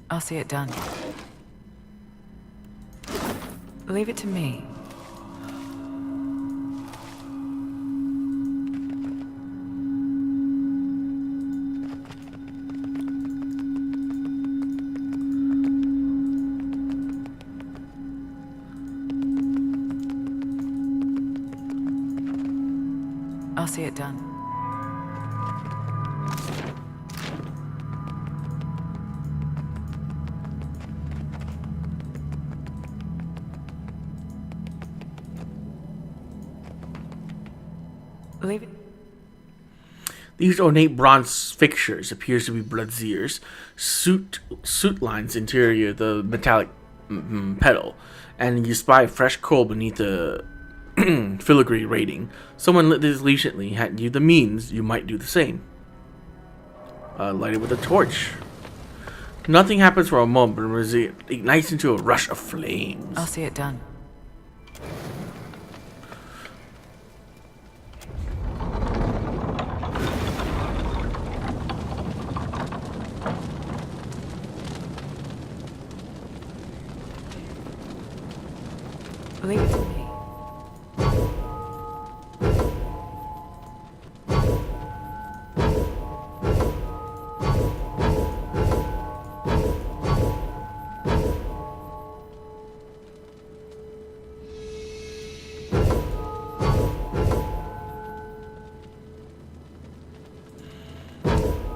I'll see it done. Leave it to me. I'll see it done. Leave it. These ornate bronze fixtures appears to be Bloodzier's suit lines interior the metallic pedal, and you spy fresh coal beneath the filigree rating. Someone lit this recently. Had you the means, you might do the same. Light it with a torch. Nothing happens for a moment, but it ignites into a rush of flames. I'll see it done. Leave it to me.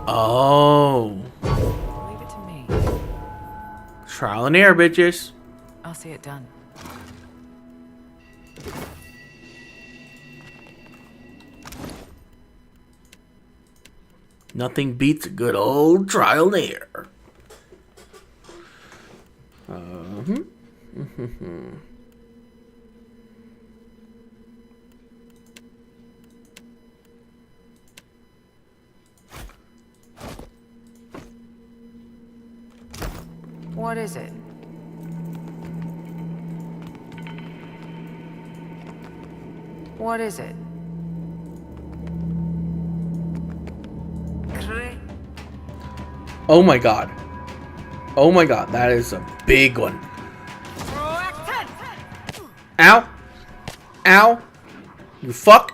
Oh. Leave it to me. Trial and error, bitches. I'll see it done. Nothing beats a good old trial and error. What is it? What is it? Oh my god. Oh my god, that is a big one. Ow. Ow. You fuck.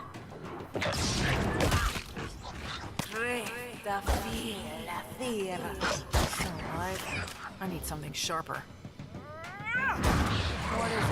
I need something sharper. What is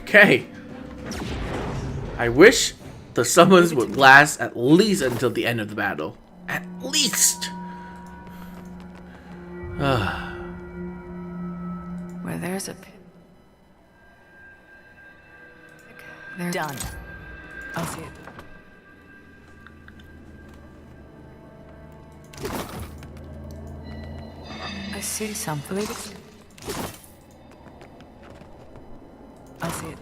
Okay. I wish the summons would last at least until the end of the battle. At least. Where there's a they're done. I'll see it. I see something. Leave it. I'll see it.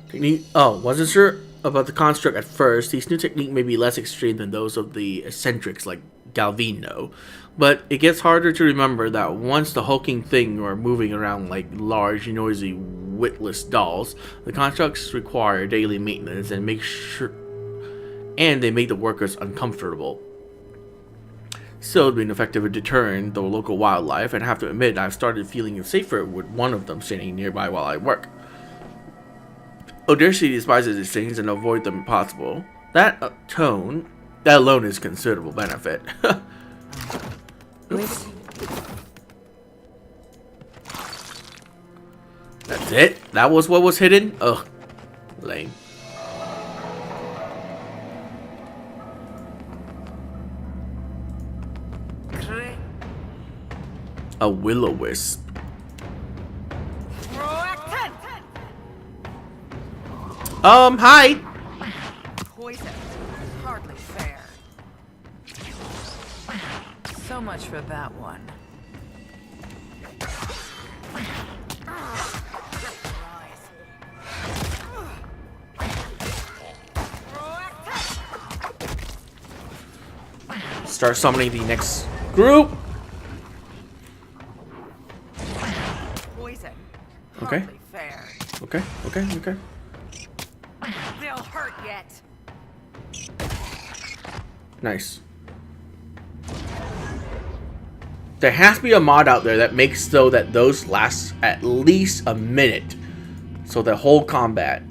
Technique. Oh, wasn't sure about the construct at first. These new techniques may be less extreme than those of the eccentrics like Galvino, but it gets harder to remember that once the hulking thing are moving around like large, noisy, witless dolls, the constructs require daily maintenance and they make the workers uncomfortable. Still, being effective at deterring the local wildlife, and I have to admit I've started feeling safer with one of them standing nearby while I work. Odersi despises these things and avoid them if possible. That alone is considerable benefit. That's it? That was what was hidden? Ugh. Lame. A will-o-wisp. Hi. Poison. Hardly fair. So much for that one. start summoning the next group. Poison. Okay. Hardly fair. Okay. They'll hurt yet. Nice. There has to be a mod out there that makes so that those last at least a minute. So the whole combat.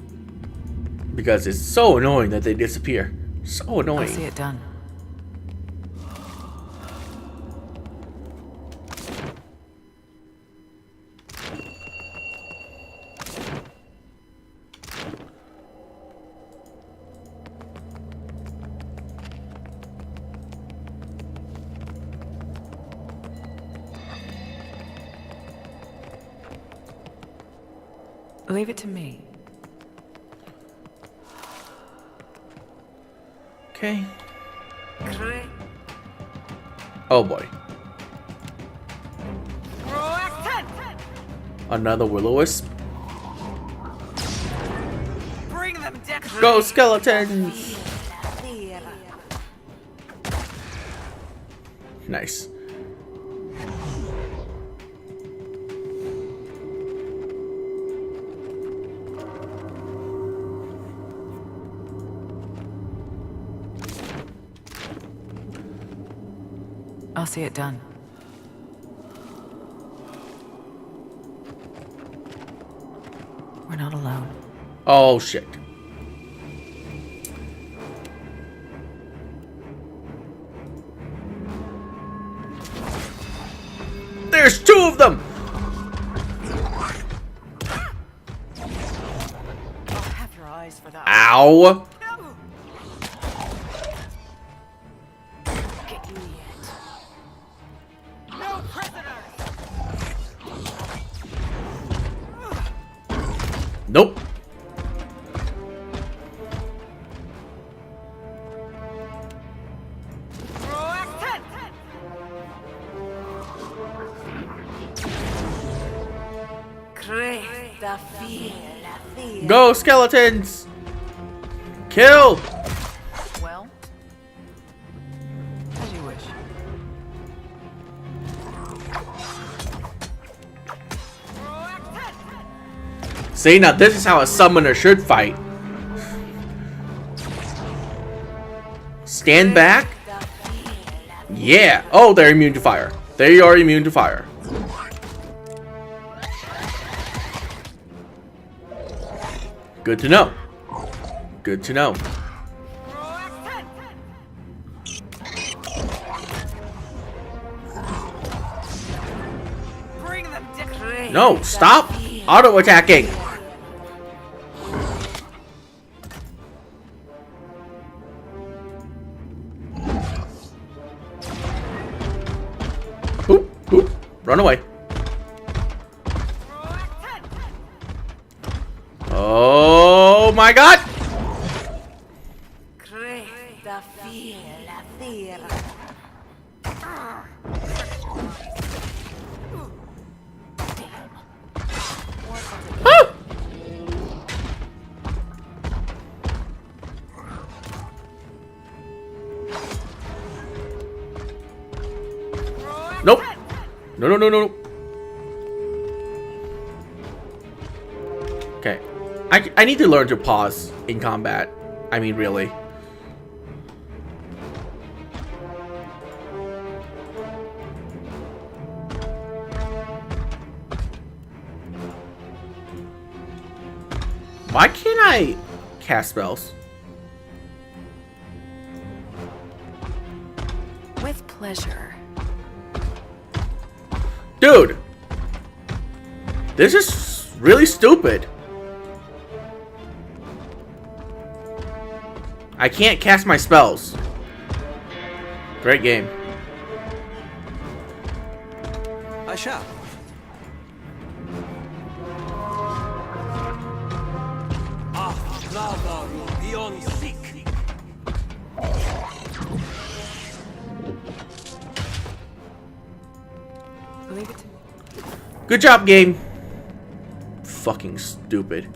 Because it's so annoying that they disappear. So annoying. I see it done. Leave it to me. Okay. Oh boy. Another will-o-wisp. Bring them down. Go skeletons! Nice. I'll see it done. We're not alone. Oh shit. There's two of them! I'll have your eyes for that. Ow! Get you yet. No prisoners. Nope. Go skeletons! Kill! Well, as you wish. See, now this is how a summoner should fight. Stand back. Yeah. Oh, they're immune to fire. They are immune to fire. Good to know. Good to know. No, stop auto-attacking. Boop, boop. Run away. Oh my god! Ah! Nope. No, no, no, no. Okay. I need to learn to pause in combat. I mean, really. Why can't I cast spells? With pleasure. Dude! This is really stupid. I can't cast my spells. Great game. I shall. Beyond seek. Leave it to me. Good job, game. Fucking stupid.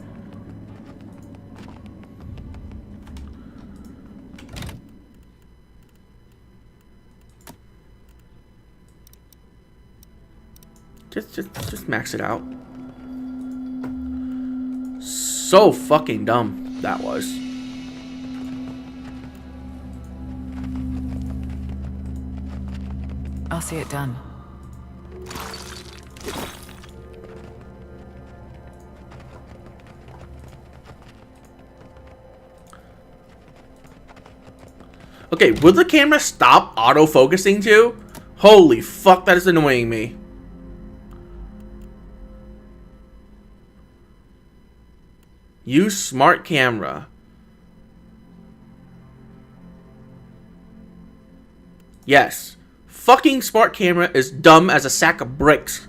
Just max it out. So fucking dumb that was. I'll see it done. Okay, will the camera stop auto-focusing too? Holy fuck, that is annoying me. Use smart camera. Yes. Fucking smart camera is dumb as a sack of bricks.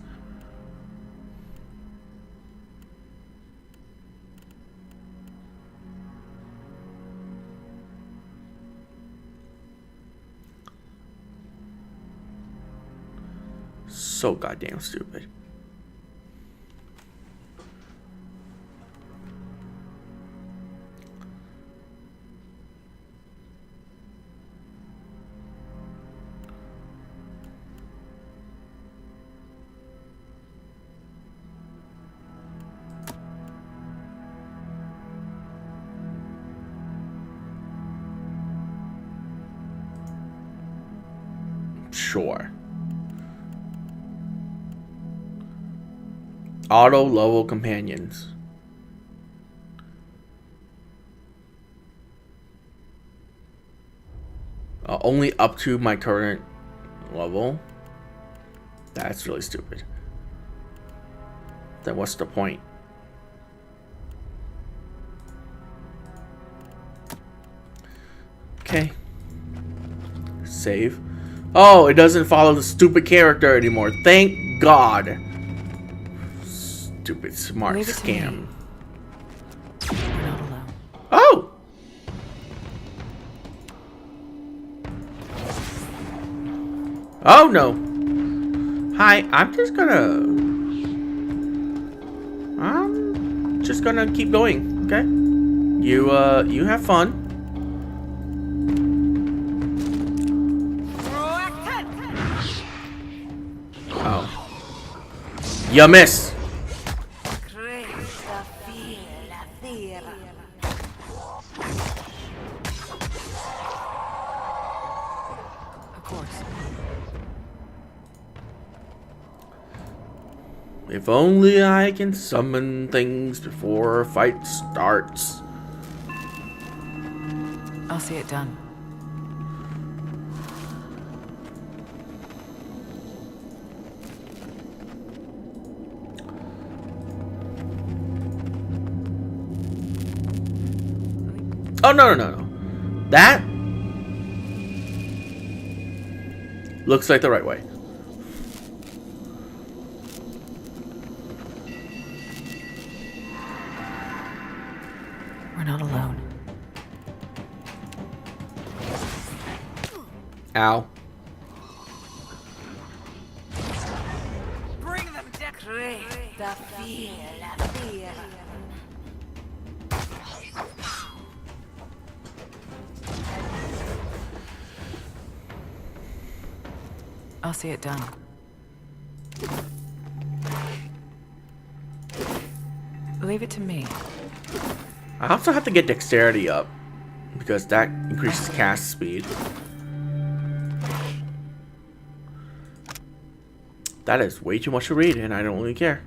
So goddamn stupid. Sure. Auto level companions. Only up to my current level. That's really stupid. Then what's the point? Okay. Save. Oh, it doesn't follow the stupid character anymore. Thank God. Stupid smart scam. We're not alone. Oh! Oh no. Hi, I'm just gonna keep going, okay? You have fun. Oh. You miss. Of course. If only I can summon things before a fight starts. I'll see it done. Oh, no. That looks like the right way. We're not alone. Ow. Bring them down. I'll see it done. Leave it to me. I also have to get dexterity up because that increases cast speed. That is way too much to read, and I don't really care.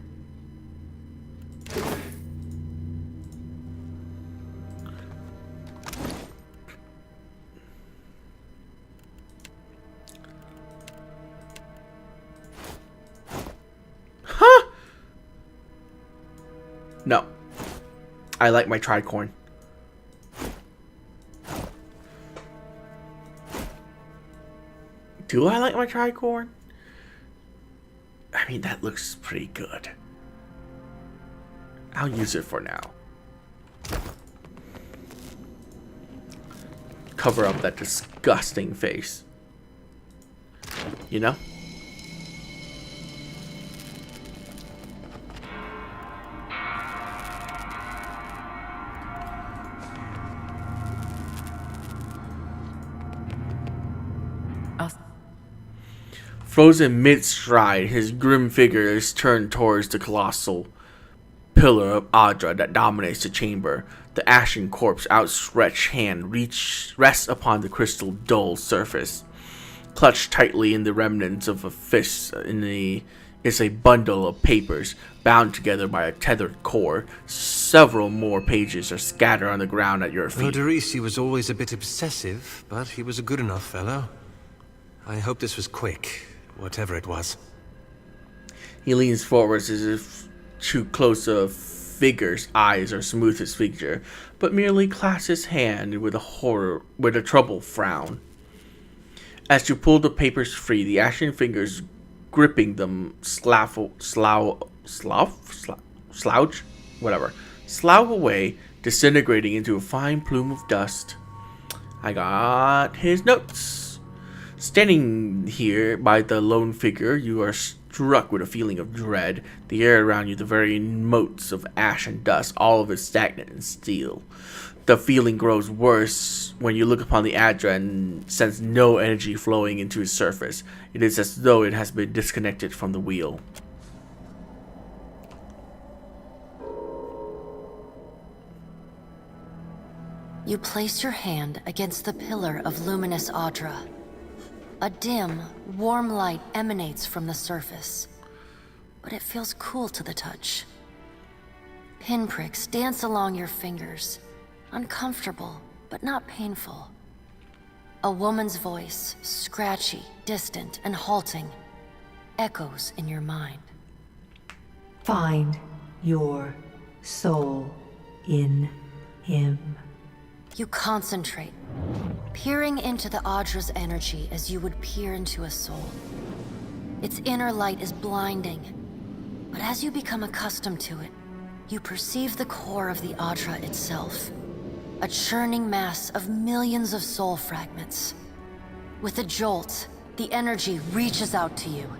Huh? No. I like my tricorn. Do I like my tricorn? I mean, that looks pretty good. I'll use it for now. Cover up that disgusting face. You know? Frozen mid-stride, his grim figure is turned towards the colossal pillar of Audra that dominates the chamber. The ashen corpse outstretched hand rests upon the crystal dull surface. Clutched tightly in the remnants of a fist is a bundle of papers bound together by a tethered cord. Several more pages are scattered on the ground at your feet. Oderisi was always a bit obsessive, but he was a good enough fellow. I hope this was quick, whatever it was. He leans forwards as if too close to a figure's eyes or smooth his feature, but merely clasps his hand with a troubled frown. As you pull the papers free, the ashen fingers gripping them slouch away, disintegrating into a fine plume of dust. I got his notes. Standing here by the lone figure, you are struck with a feeling of dread. The air around you, the very motes of ash and dust, all of it stagnant and still. The feeling grows worse when you look upon the Adra and sense no energy flowing into its surface. It is as though it has been disconnected from the wheel. You place your hand against the pillar of luminous Audra. A dim, warm light emanates from the surface, but it feels cool to the touch. Pinpricks dance along your fingers, uncomfortable, but not painful. A woman's voice, scratchy, distant, and halting, echoes in your mind. Find your soul in him. You concentrate, peering into the Audra's energy as you would peer into a soul. Its inner light is blinding, but as you become accustomed to it, you perceive the core of the Audra itself, a churning mass of millions of soul fragments. With a jolt, the energy reaches out to you.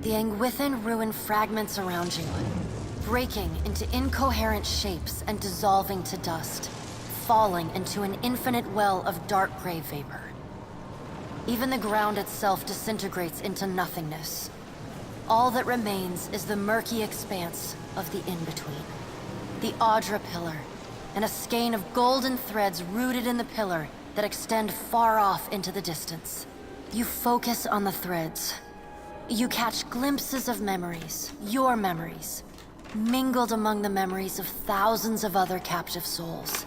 The Angwithan ruin fragments around you, breaking into incoherent shapes and dissolving to dust, falling into an infinite well of dark gray vapor. Even the ground itself disintegrates into nothingness. All that remains is the murky expanse of the in-between. The Audra pillar, and a skein of golden threads rooted in the pillar that extend far off into the distance. You focus on the threads. You catch glimpses of memories, your memories, mingled among the memories of thousands of other captive souls.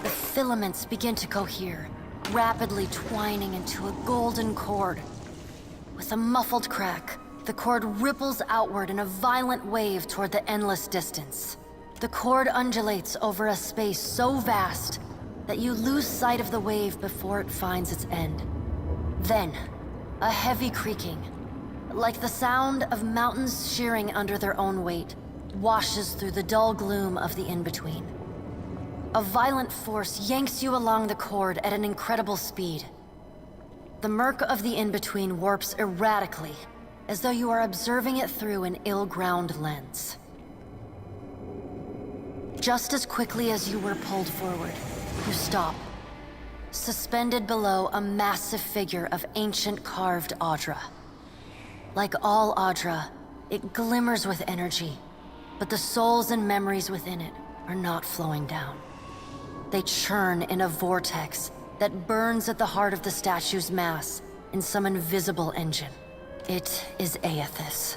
The filaments begin to cohere, rapidly twining into a golden cord. With a muffled crack, the cord ripples outward in a violent wave toward the endless distance. The cord undulates over a space so vast that you lose sight of the wave before it finds its end. Then, a heavy creaking, like the sound of mountains shearing under their own weight, washes through the dull gloom of the in-between. A violent force yanks you along the cord at an incredible speed. The murk of the in-between warps erratically, as though you are observing it through an ill-ground lens. Just as quickly as you were pulled forward, you stop, suspended below a massive figure of ancient carved Audra. Like all Audra, it glimmers with energy, but the souls and memories within it are not flowing down. They churn in a vortex that burns at the heart of the statue's mass in some invisible engine. It is Aethys.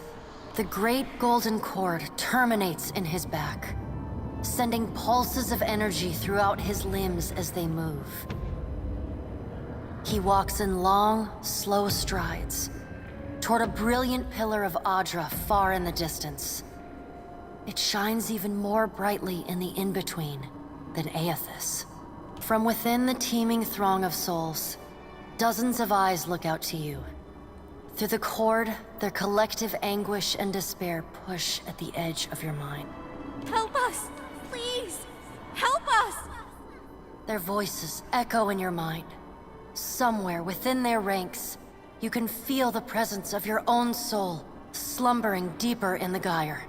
The great golden cord terminates in his back, sending pulses of energy throughout his limbs as they move. He walks in long, slow strides toward a brilliant pillar of Audra far in the distance. It shines even more brightly in the in-between than Aethys. From within the teeming throng of souls, dozens of eyes look out to you. Through the cord, their collective anguish and despair push at the edge of your mind. Help us! Please! Help us! Their voices echo in your mind. Somewhere within their ranks, you can feel the presence of your own soul slumbering deeper in the gyre.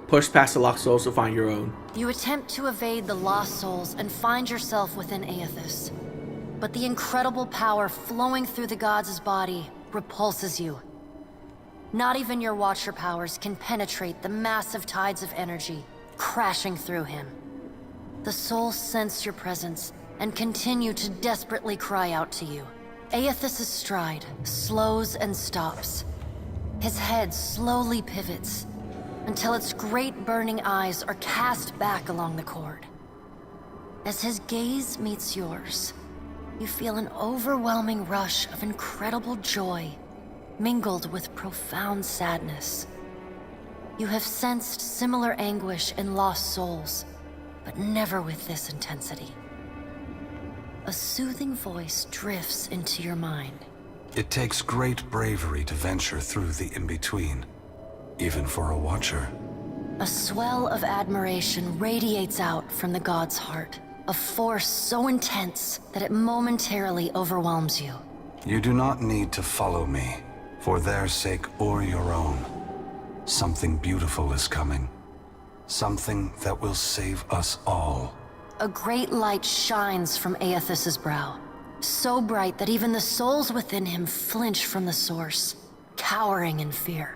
Push past the lost souls to find your own. You attempt to evade the lost souls and find yourself within Aethys. but the incredible power flowing through the god's body repulses you. Not even your Watcher powers can penetrate the massive tides of energy crashing through him. The souls sense your presence and continue to desperately cry out to you. Aethys' stride slows and stops. His head slowly pivots until its great burning eyes are cast back along the cord. As his gaze meets yours, you feel an overwhelming rush of incredible joy mingled with profound sadness. You have sensed similar anguish in lost souls, but never with this intensity. A soothing voice drifts into your mind. It takes great bravery to venture through the in-between, even for a Watcher. A swell of admiration radiates out from the god's heart, a force so intense that it momentarily overwhelms you. You do not need to follow me, for their sake or your own. Something beautiful is coming. Something that will save us all. A great light shines from Aethys' brow, so bright that even the souls within him flinch from the source, cowering in fear.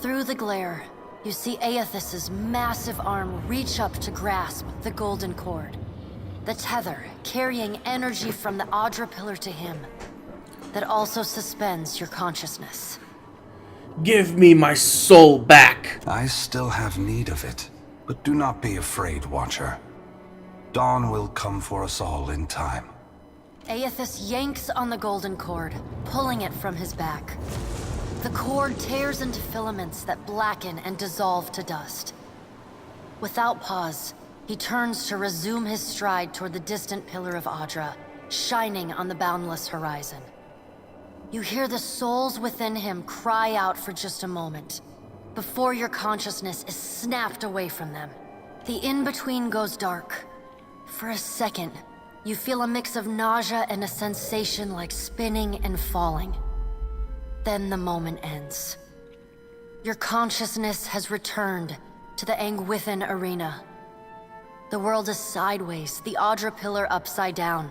Through the glare, you see Aethys' massive arm reach up to grasp the golden cord. The tether carrying energy from the Audra pillar to him, that also suspends your consciousness. Give me my soul back! I still have need of it, but do not be afraid, Watcher. Dawn will come for us all in time. Aethys yanks on the golden cord, pulling it from his back. The cord tears into filaments that blacken and dissolve to dust. Without pause, he turns to resume his stride toward the distant pillar of Audra, shining on the boundless horizon. You hear the souls within him cry out for just a moment, before your consciousness is snapped away from them. The in-between goes dark. For a second, you feel a mix of nausea and a sensation like spinning and falling. Then the moment ends. Your consciousness has returned to the Angwithan arena. The world is sideways, the Audra pillar upside down.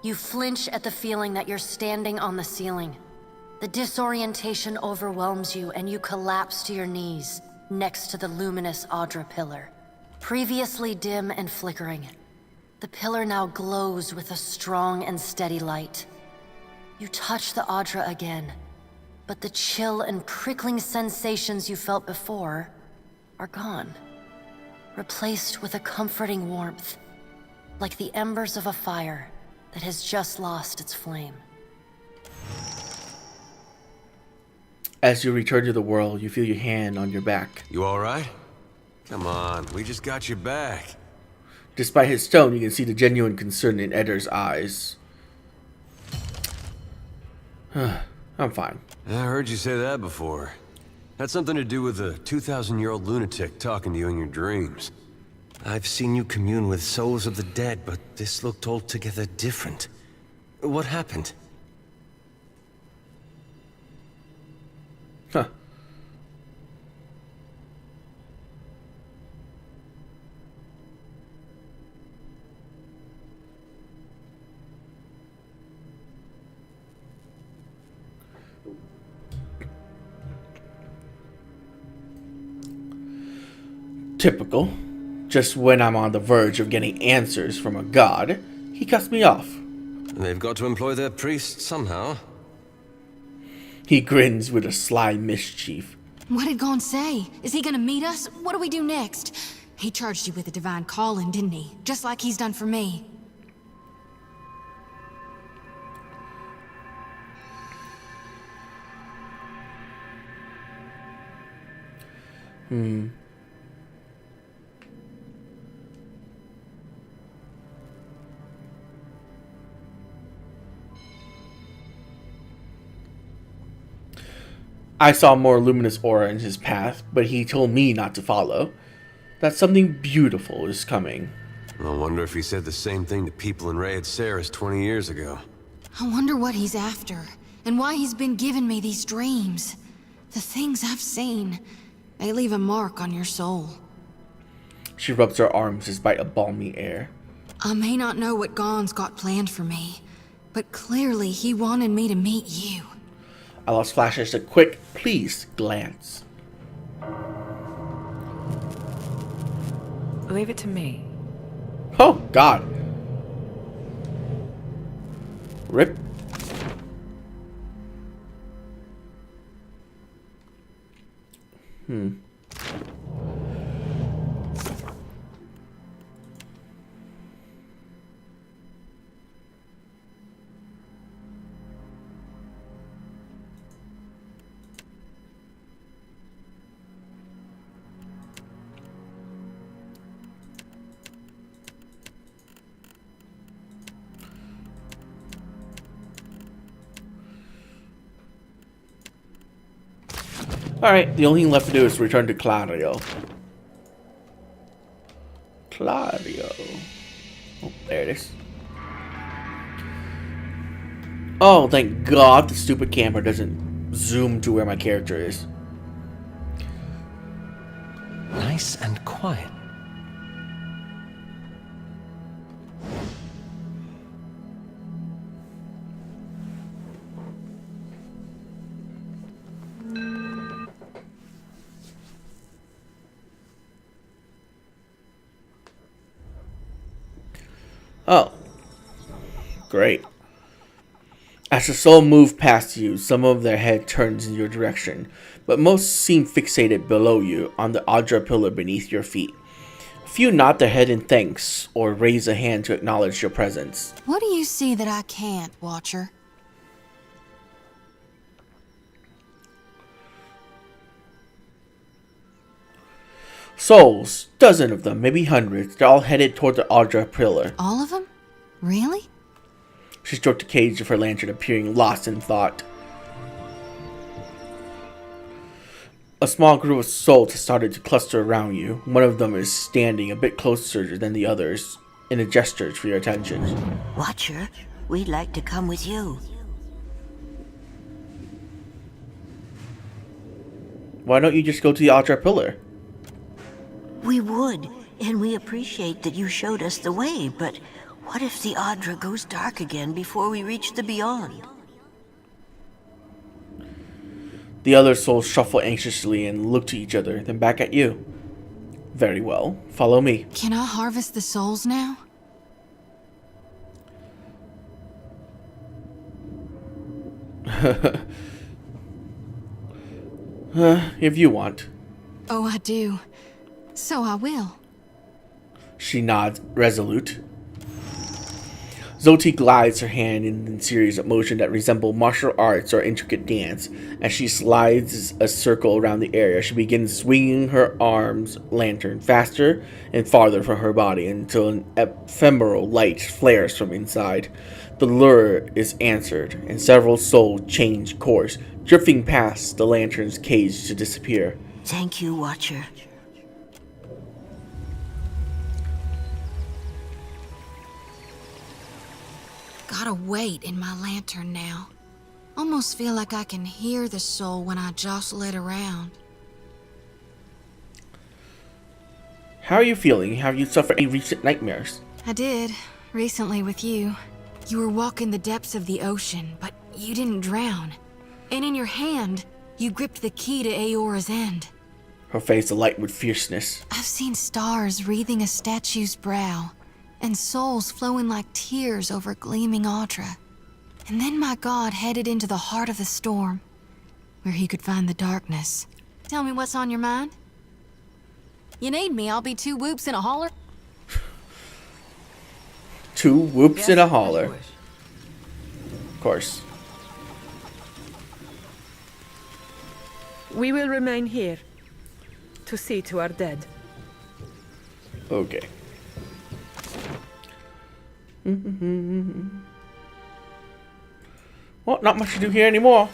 You flinch at the feeling that you're standing on the ceiling. The disorientation overwhelms you and you collapse to your knees next to the luminous Audra pillar. Previously dim and flickering, the pillar now glows with a strong and steady light. You touch the Audra again, but the chill and prickling sensations you felt before are gone, replaced with a comforting warmth, like the embers of a fire that has just lost its flame. As you return to the world, you feel your hand on your back. You alright? Come on, we just got your back. Despite his tone, you can see the genuine concern in Eddar's eyes. I'm fine. I heard you say that before. Had something to do with a 2,000-year-old lunatic talking to you in your dreams. I've seen you commune with souls of the dead, but this looked altogether different. What happened? Huh. Typical. Just when I'm on the verge of getting answers from a god, he cuts me off. They've got to employ their priests somehow. He grins with a sly mischief. What did Gon say? Is he gonna meet us? What do we do next? He charged you with a divine calling, didn't he? Just like he's done for me. I saw more luminous aura in his path, but he told me not to follow. That something beautiful is coming. I wonder if he said the same thing to people in Rayed Saris 20 years ago. I wonder what he's after, and why he's been giving me these dreams. The things I've seen, they leave a mark on your soul. She rubs her arms despite a balmy air. I may not know what Gon's got planned for me, but clearly he wanted me to meet you. Alice flashes a quick, pleased glance. Leave it to me. Oh, God. Rip. Alright, the only thing left to do is return to Clario. Clario. Oh, there it is. Oh, thank God the stupid camera doesn't zoom to where my character is. Nice and quiet. Oh. Great. As the soul move past you, some of their head turns in your direction, but most seem fixated below you on the Audra pillar beneath your feet. Few nod their head in thanks or raise a hand to acknowledge your presence. What do you see that I can't, Watcher? Souls, dozen of them, maybe hundreds, they're all headed toward the Audra pillar. All of them? Really? She stroked the cage of her lantern, appearing lost in thought. A small group of souls has started to cluster around you. One of them is standing a bit closer than the others, in a gesture for your attention. Watcher, we'd like to come with you. Why don't you just go to the Audra pillar? We would, and we appreciate that you showed us the way, but what if the Audra goes dark again before we reach the beyond? The other souls shuffle anxiously and look to each other, then back at you. Very well, follow me. Can I harvest the souls now? If you want. Oh, I do. So I will. She nods, resolute. Zoti glides her hand in a series of motions that resemble martial arts or intricate dance. As she slides a circle around the area, she begins swinging her arm's lantern faster and farther from her body until an ephemeral light flares from inside. The lure is answered, and several souls change course, drifting past the lantern's cage to disappear. Thank you, Watcher. Got a weight in my lantern now. Almost feel like I can hear the soul when I jostle it around. How are you feeling? Have you suffered any recent nightmares? I did, recently with you. You were walking the depths of the ocean, but you didn't drown. And in your hand, you gripped the key to Aora's end. Her face alight with fierceness. I've seen stars wreathing a statue's brow, and souls flowing like tears over gleaming Audra. And then my god headed into the heart of the storm, where he could find the darkness. Tell me what's on your mind? You need me, I'll be 2 whoops and a holler. 2 whoops Yes, and a as you holler. wish. Of course. We will remain here to see to our dead. Okay. Well, not much to do here anymore.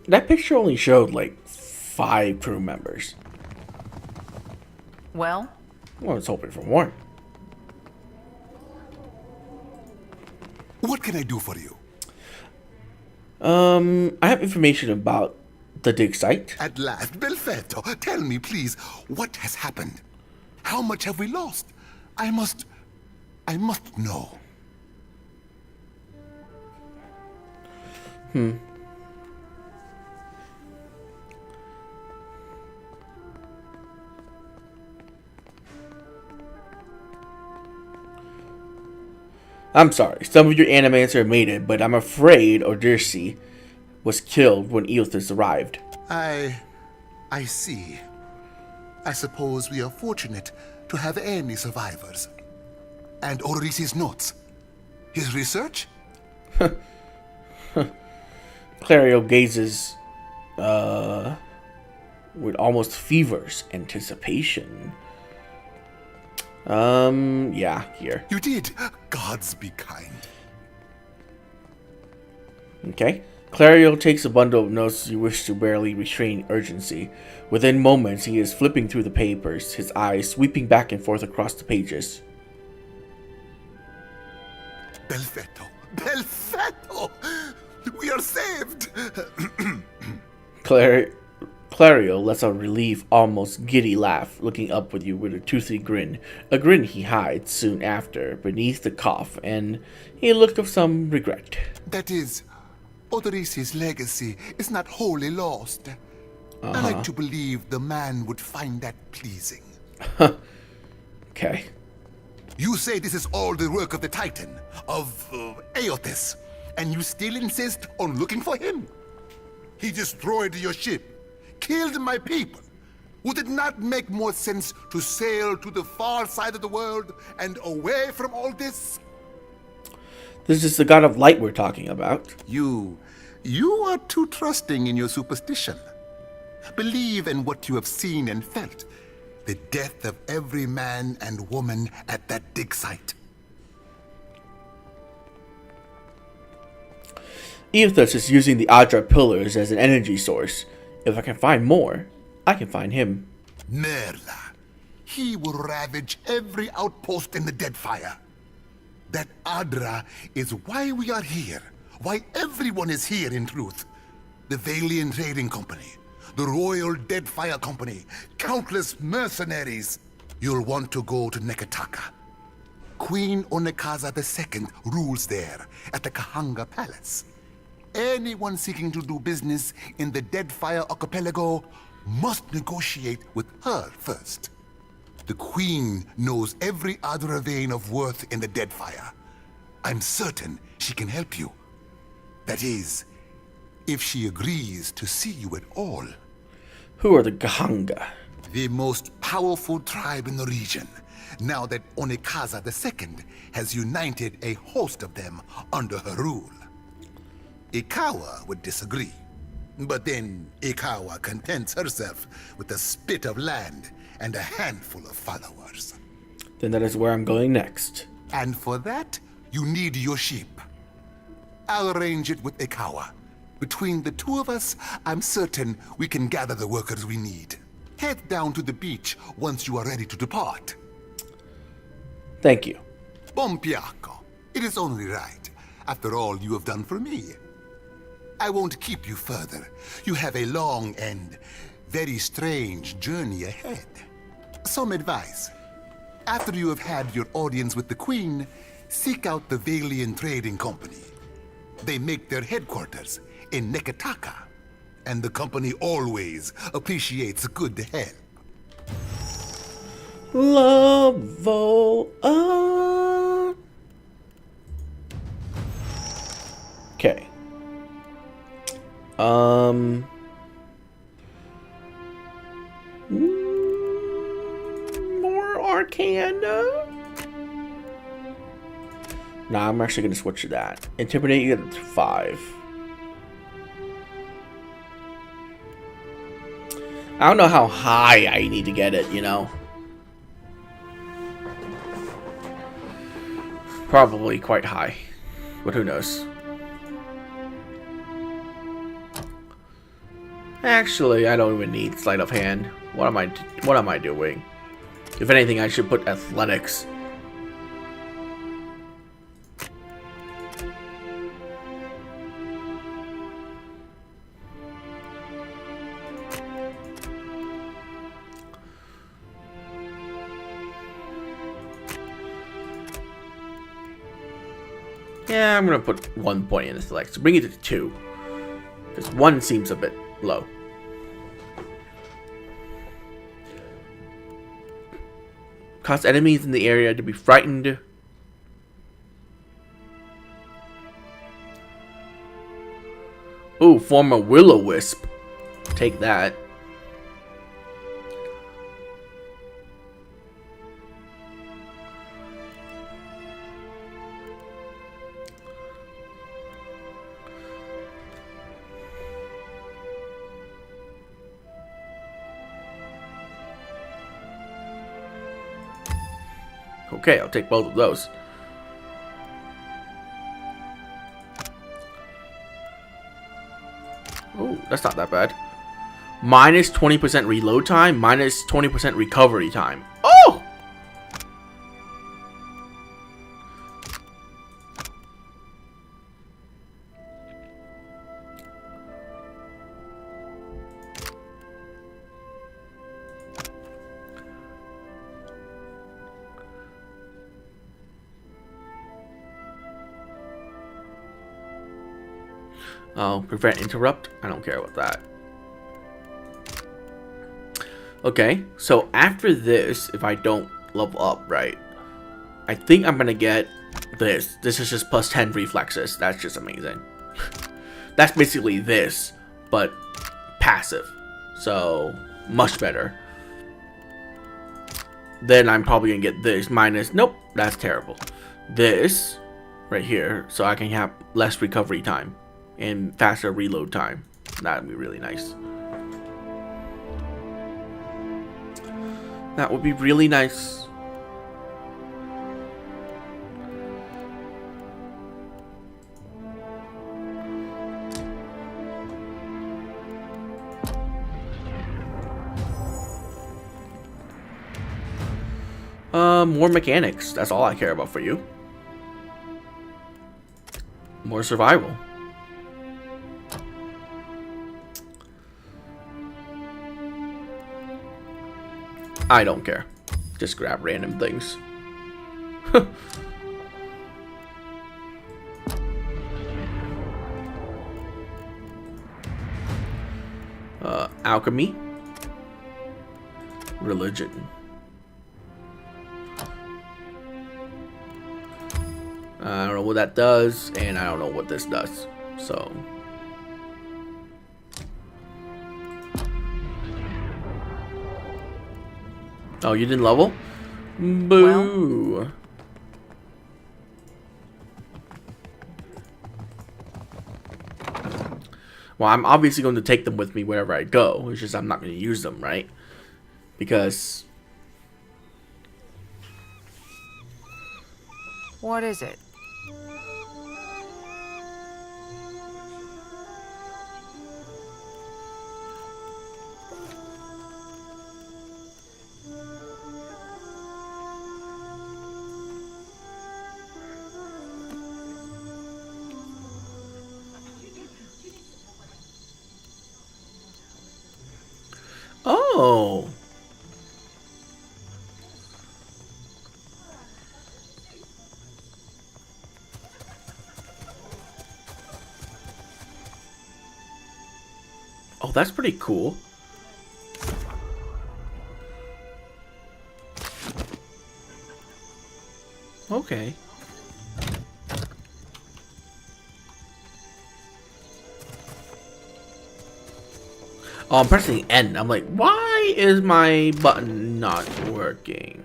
That picture only showed like 5 crew members. Well, I was hoping for more. What can I do for you? I have information about the dig site. At last, Belfetto, tell me, please, what has happened? How much have we lost? I must know. I'm sorry, some of your animators made it, but I'm afraid Odirce was killed when Eothas arrived. I see. I suppose we are fortunate to have any survivors. And Oris's notes. His research? Clario gazes with almost feverish anticipation. Yeah, here. You did. Gods be kind. Okay. Clario takes a bundle of notes you wish to barely restrain urgency. Within moments, he is flipping through the papers, his eyes sweeping back and forth across the pages. Belfetto! Belfetto! We are saved! Clario lets out a relieved, almost giddy laugh, looking up with you with a toothy grin. A grin he hides soon after, beneath the cough, and a look of some regret. That is, Odoris's legacy is not wholly lost. I like to believe the man would find that pleasing. Okay. You say this is all the work of the Titan, of Eothas, and you still insist on looking for him? He destroyed your ship, killed my people. Would it not make more sense to sail to the far side of the world and away from all this? This is the god of light we're talking about. You are too trusting in your superstition. Believe in what you have seen and felt. The death of every man and woman at that dig site. Eothas is using the Adra pillars as an energy source. If I can find more, I can find him. Merla. He will ravage every outpost in the Deadfire. That Adra is why we are here. Why everyone is here, in truth. The Valiant Trading Company. The Royal Deadfire Company. Countless mercenaries. You'll want to go to Nekataka. Queen Onekaza II rules there, at the Kahanga Palace. Anyone seeking to do business in the Deadfire Archipelago must negotiate with her first. The Queen knows every other vein of worth in the Deadfire. I'm certain she can help you. That is, if she agrees to see you at all. Who are the Gahanga? The most powerful tribe in the region, now that Onekaza II has united a host of them under her rule. Ikawa would disagree, but then Ikawa contents herself with a spit of land and a handful of followers. Then that is where I'm going next. And for that, you need your ship. I'll arrange it with Ikawa. Between the two of us, I'm certain we can gather the workers we need. Head down to the beach once you are ready to depart. Thank you. Bompiaco. It is only right. After all you have done for me. I won't keep you further. You have a long and very strange journey ahead. Some advice. After you have had your audience with the Queen, seek out the Valiant Trading Company. They make their headquarters in Nekataka, and the company always appreciates good help. Level up. Okay. More Arcana. Nah, I'm actually gonna switch to that. Intimidate you to 5. I don't know how high I need to get it, you know. Probably quite high, but who knows. Actually, I don't even need sleight of hand. What am I doing? If anything, I should put athletics. Yeah, I'm gonna put 1 point in athletics. Bring it to 2. Because 1 seems a bit low. Cause enemies in the area to be frightened. Ooh, form a will-o-wisp. Take that. Okay, I'll take both of those. Oh, that's not that bad. Minus 20% reload time, minus 20% recovery time. Oh! Oh, prevent interrupt? I don't care about that. Okay, so after this, if I don't level up, right, I think I'm gonna get this. This is just plus 10 reflexes. That's just amazing. That's basically this, but passive. So, much better. Then I'm probably gonna get this minus, nope, that's terrible. This, right here, so I can have less recovery time and faster reload time. That would be really nice. That would be really nice. More mechanics. That's all I care about for you. More survival. I don't care. Just grab random things. Alchemy. Religion. I don't know what that does, and I don't know what this does. So... Oh, you didn't level? Boo. Well, I'm obviously going to take them with me wherever I go. It's just I'm not going to use them, right? Because... What is it? Oh. Oh, that's pretty cool. Okay. Oh, I'm pressing N. I'm like, why is my button not working?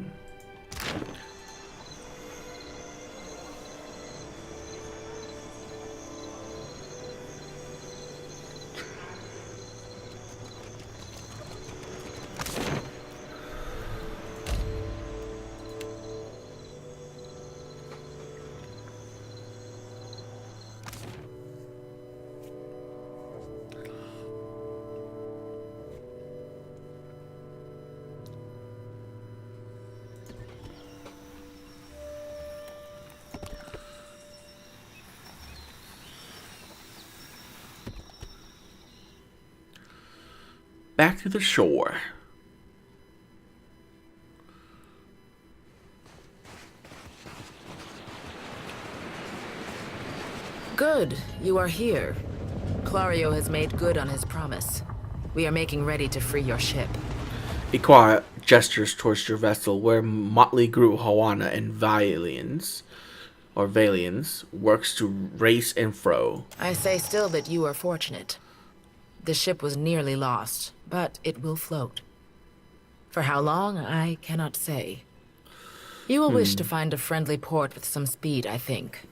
back to the shore. Good, you are here. Clario has made good on his promise. We are making ready to free your ship. Iqua gestures towards your vessel, where motley group Hawana and Valians works to race and fro. I say still that you are fortunate. The ship was nearly lost, but it will float. For how long, I cannot say. You will wish to find a friendly port with some speed, I think.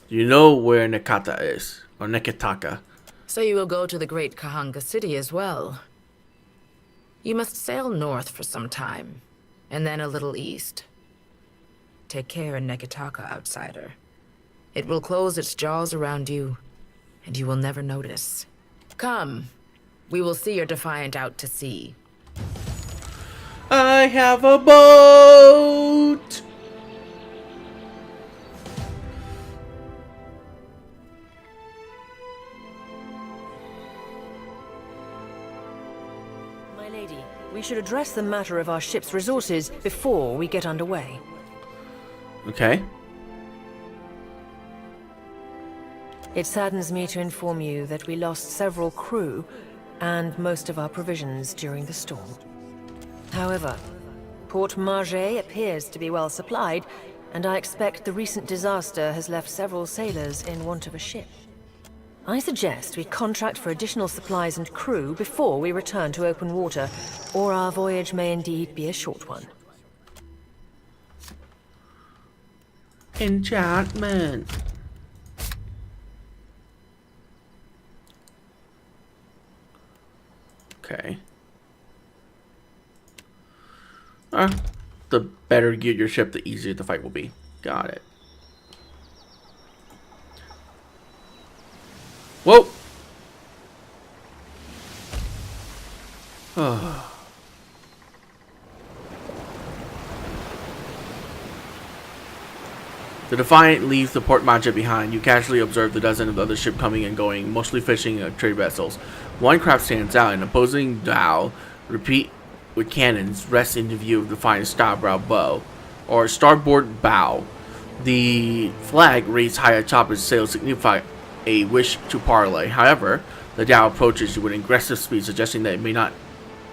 You know where Nekata is, or Neketaka. So you will go to the great Kahanga city as well. You must sail north for some time, and then a little east. Take care in Neketaka, outsider. It will close its jaws around you, and you will never notice. Come, we will see your Defiant out to sea. I have a boat! My lady, we should address the matter of our ship's resources before we get underway. Okay. It saddens me to inform you that we lost several crew and most of our provisions during the storm. However, Port Margé appears to be well supplied, and I expect the recent disaster has left several sailors in want of a ship. I suggest we contract for additional supplies and crew before we return to open water, or our voyage may indeed be a short one. Enchantment. Okay. The better geared your ship, the easier the fight will be. Got it. Whoa! The Defiant leaves the Port Maja behind. You casually observe the dozen of other ships coming and going, mostly fishing trade vessels. One craft stands out, an opposing dhow, repeat with cannons, rests into view of Defiant's starboard bow, or starboard bow. The flag raised high atop its sails signify a wish to parley. However, the dhow approaches you with aggressive speed, suggesting that it may not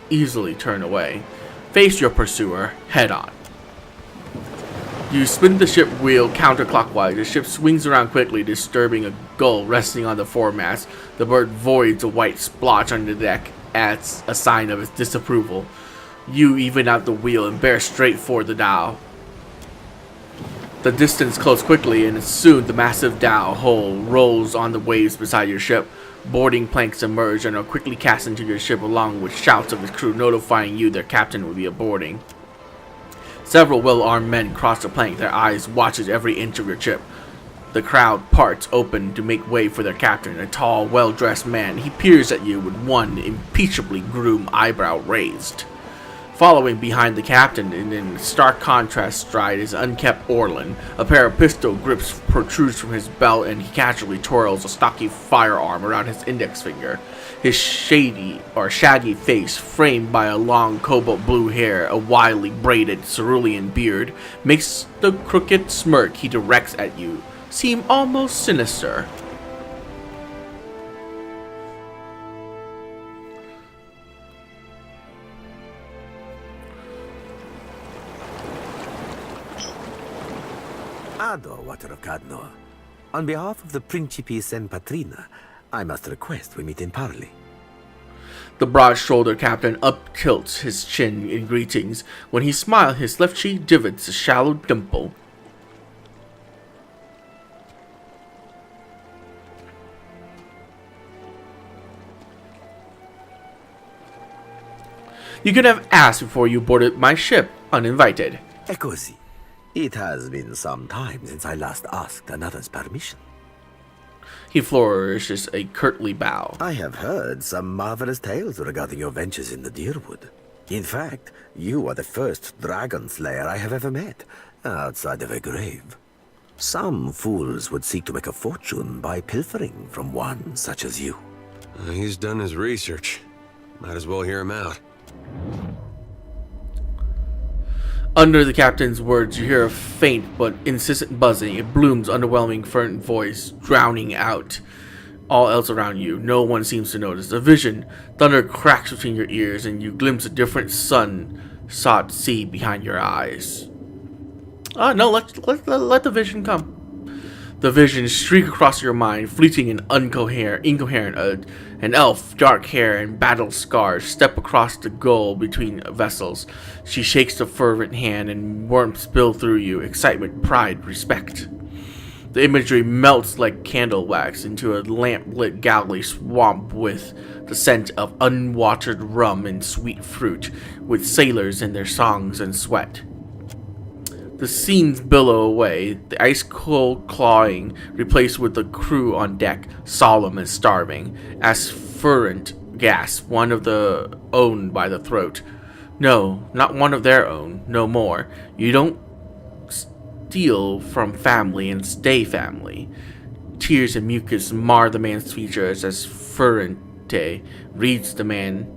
easily turn away. Face your pursuer head on. You spin the ship wheel counterclockwise. The ship swings around quickly, disturbing a gull resting on the foremast. The bird voids a white splotch on the deck as a sign of its disapproval. You even out the wheel and bear straight for the dhow. The distance closes quickly, and soon the massive dhow hull rolls on the waves beside your ship. Boarding planks emerge and are quickly cast into your ship, along with shouts of its crew notifying you their captain will be aboarding. Several well-armed men cross the plank, their eyes watches every inch of your ship. The crowd parts open to make way for their captain, a tall, well-dressed man. He peers at you with one impeachably groomed eyebrow raised. Following behind the captain, and in stark contrast stride, is unkempt Orlin. A pair of pistol grips protrudes from his belt, and he casually twirls a stocky firearm around his index finger. His shaggy face, framed by a long cobalt blue hair, a wildly braided cerulean beard, makes the crooked smirk he directs at you seem almost sinister. Ado, Water of Cadno. On behalf of the Principes and Patrina, I must request we meet in parley. The broad-shouldered captain up-tilts his chin in greetings. When he smiles, his left cheek divots a shallow dimple. You could have asked before you boarded my ship, uninvited. Così. It has been some time since I last asked another's permission. He flourishes a courtly bow. I have heard some marvelous tales regarding your ventures in the Deerwood. In fact, you are the first dragon slayer I have ever met, outside of a grave. Some fools would seek to make a fortune by pilfering from one such as you. He's done his research. Might as well hear him out. Under the captain's words, you hear a faint but insistent buzzing. It Bloom's underwhelming fervent voice, drowning out all else around you. No one seems to notice. A vision, thunder cracks between your ears, and you glimpse a different sun-sought sea behind your eyes. No, let the vision come. The visions streak across your mind, fleeting and incoherent. An elf, dark hair and battle scars, step across the goal between vessels. She shakes the fervent hand, and warmth spills through you. Excitement, pride, respect. The imagery melts like candle wax into a lamp-lit galley swamped with the scent of unwatered rum and sweet fruit, with sailors and their songs and sweat. The scenes billow away, the ice-cold clawing replaced with the crew on deck, solemn and starving, as Ferrant gasps, one of the own by the throat. No, not one of their own, no more. You don't steal from family and stay family. Tears and mucus mar the man's features as Ferrante reads the man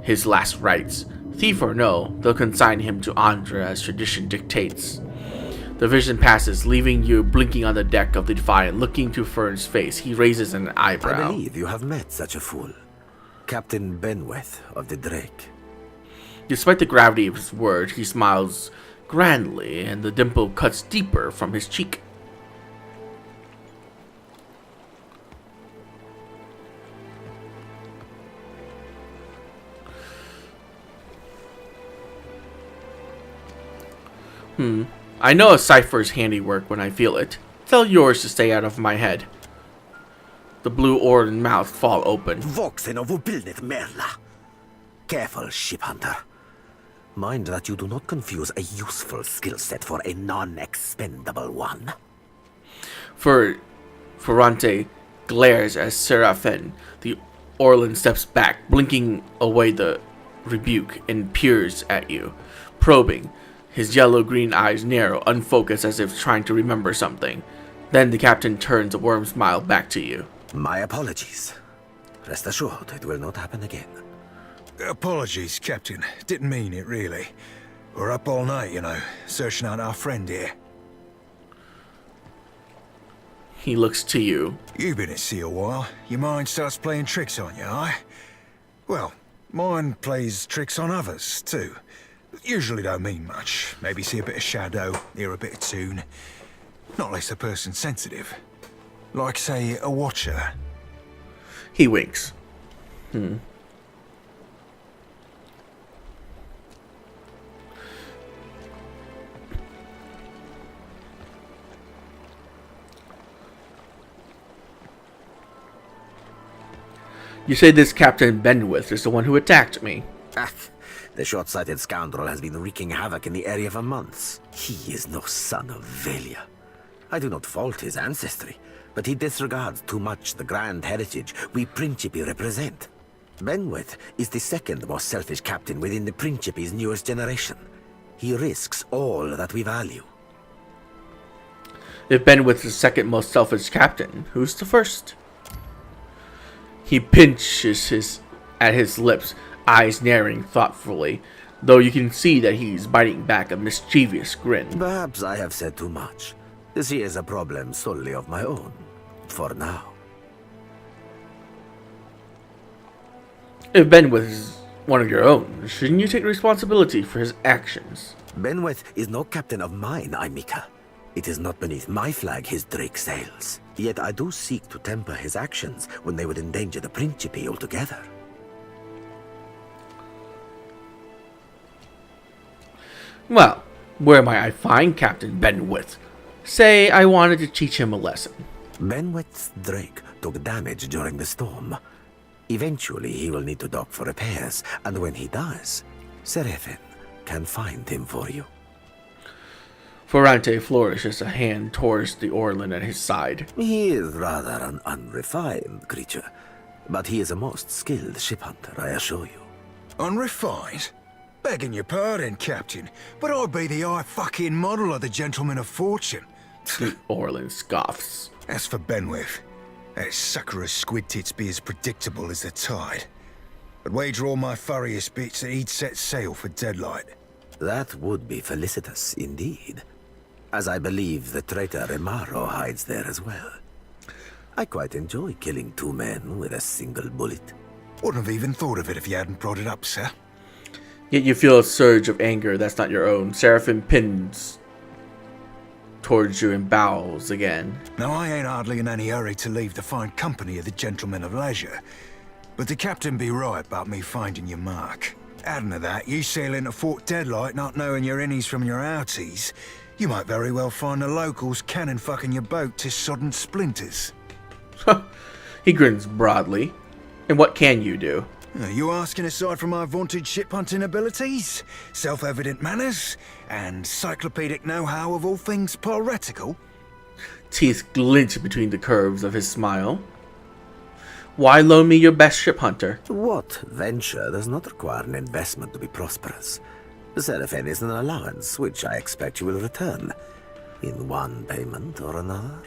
his last rites. Thief or no, they'll consign him to Andra as tradition dictates. The vision passes, leaving you blinking on the deck of the Defiant, looking to Fern's face. He raises an eyebrow. I believe you have met such a fool. Captain Benweth of the Drake. Despite the gravity of his words, he smiles grandly, and the dimple cuts deeper from his cheek. I know a cipher's handiwork when I feel it. Tell yours to stay out of my head. The blue oar and mouth fall open. Voxen of Ubilnet Merla. Careful, ship hunter. Mind that you do not confuse a useful skill set for a non-expendable one. Ferrante glares as Seraphin. The Orlan steps back, blinking away the rebuke, and peers at you, probing. His yellow-green eyes narrow, unfocused as if trying to remember something. Then the captain turns a worm smile back to you. My apologies. Rest assured, it will not happen again. Apologies, Captain. Didn't mean it, really. We're up all night, you know, searching out our friend here. He looks to you. You've been at sea a while. Your mind starts playing tricks on you, aye? Well, mine plays tricks on others, too. Usually don't mean much. Maybe see a bit of shadow, hear a bit of tune. Not less a person sensitive. Like, say, a watcher. He winks. You say this Captain Benwith is the one who attacked me. The short-sighted scoundrel has been wreaking havoc in the area for months. He is no son of Velia. I do not fault his ancestry, but he disregards too much the grand heritage we Principi represent. Benweth is the second most selfish captain within the Principi's newest generation. He risks all that we value. If Benwith is the second most selfish captain, who's the first? He pinches at his lips, eyes narrowing thoughtfully, though you can see that he's biting back a mischievous grin. Perhaps I have said too much. This is a problem solely of my own, for now. If Benwith is one of your own, shouldn't you take responsibility for his actions? Benweth is no captain of mine, Imika. It is not beneath my flag his Drake sails. Yet I do seek to temper his actions when they would endanger the Principi altogether. Well, where might I find Captain Benwith? Say I wanted to teach him a lesson. Benweth's Drake took damage during the storm. Eventually he will need to dock for repairs, and when he does, Seraphin can find him for you. Ferrante flourishes a hand towards the Orlan at his side. He is rather an unrefined creature, but he is a most skilled ship hunter, I assure you. Unrefined? Begging your pardon, Captain, but I'd be the fucking model of the gentleman of fortune. The Orlan scoffs. As for Benwith, That sucker of squid tits be as predictable as the tide. I'd wager all my furriest bits that he'd set sail for Deadlight. That would be felicitous indeed, as I believe the traitor Remaro hides there as well. I quite enjoy killing 2 men with a single bullet. Wouldn't have even thought of it if you hadn't brought it up, sir. Yet you feel a surge of anger that's not your own. Seraphim pins towards you and bows again. Now, I ain't hardly in any hurry to leave the fine company of the gentlemen of leisure, but the captain be right about me finding your mark. Adding to that, you sail into Fort Deadlight not knowing your innies from your outies, you might very well find the locals cannon fucking your boat to sodden splinters. He grins broadly. And what can you do? Are you asking aside from my vaunted ship hunting abilities, self-evident manners, and cyclopedic know-how of all things piratical? Teeth glint between the curves of his smile. Why loan me your best ship hunter? What venture does not require an investment to be prosperous? The Seraphim is an allowance, which I expect you will return, in one payment or another.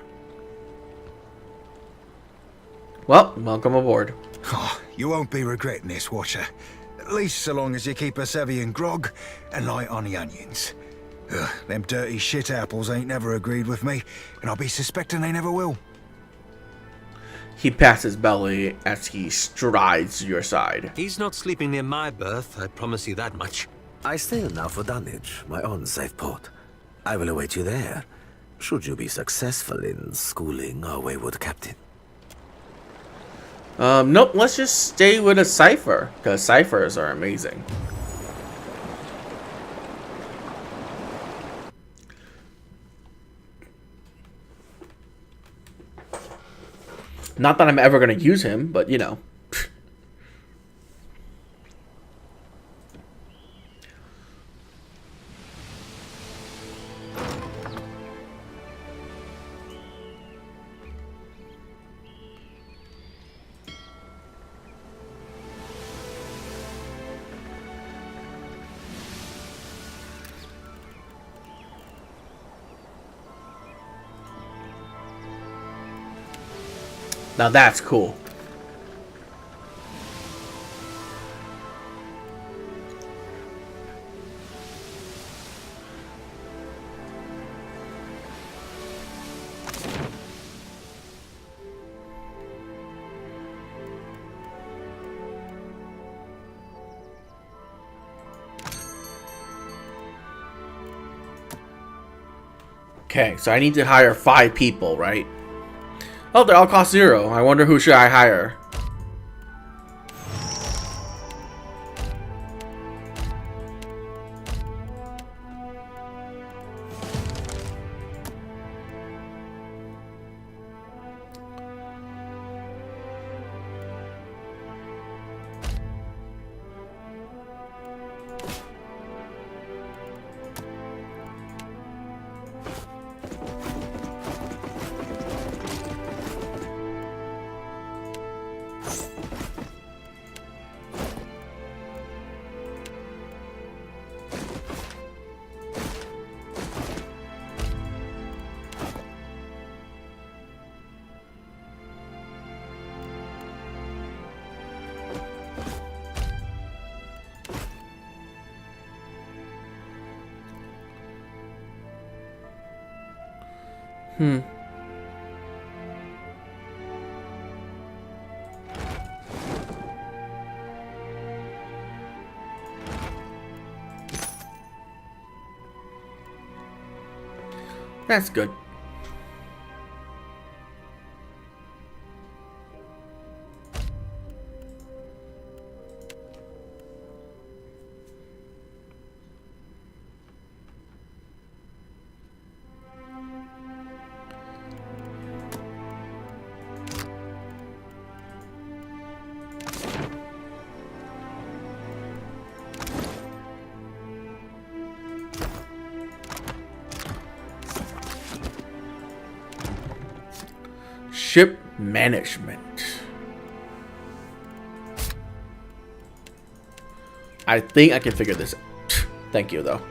Well, welcome aboard. Oh, you won't be regretting this, Watcher. At least so long as you keep us heavy in grog and light on the onions. Ugh, them dirty shit apples ain't never agreed with me, and I'll be suspecting they never will. He pats his belly as he strides to your side. He's not sleeping near my berth, I promise you that much. I sail now for Dunwich, my own safe port. I will await you there, should you be successful in schooling our wayward captain. Nope, let's just stay with a cipher, because ciphers are amazing. Not that I'm ever going to use him, but you know. Now that's cool. Okay, so I need to hire 5 people, right? Oh, they all cost 0. I wonder who should I hire? That's good. Ship management. I think I can figure this out. Thank you, though.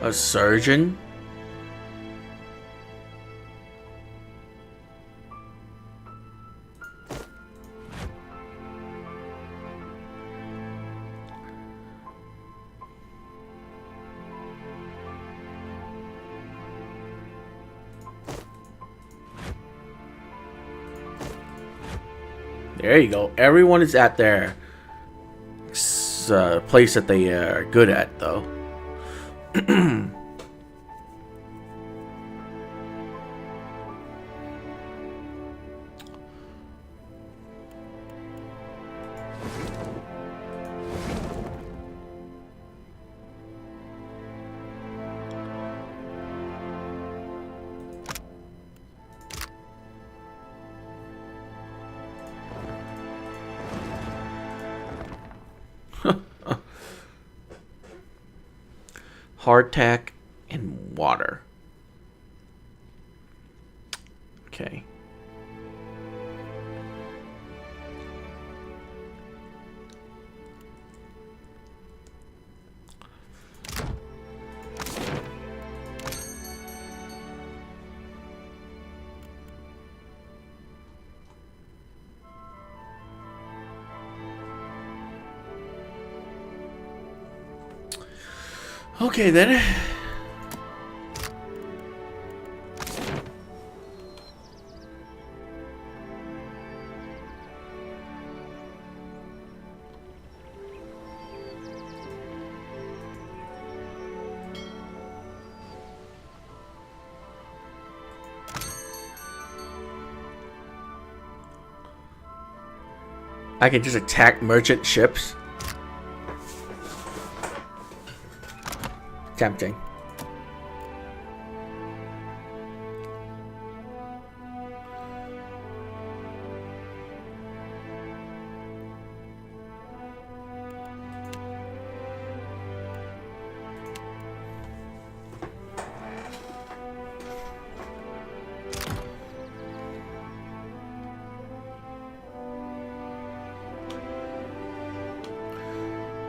A surgeon? There you go. Everyone is at their place that they are good at, though. Hardtack and water. Okay. Okay then. I can just attack merchant ships. Tempting.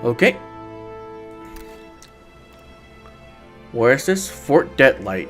Okay. Where is this? Fort Deadlight.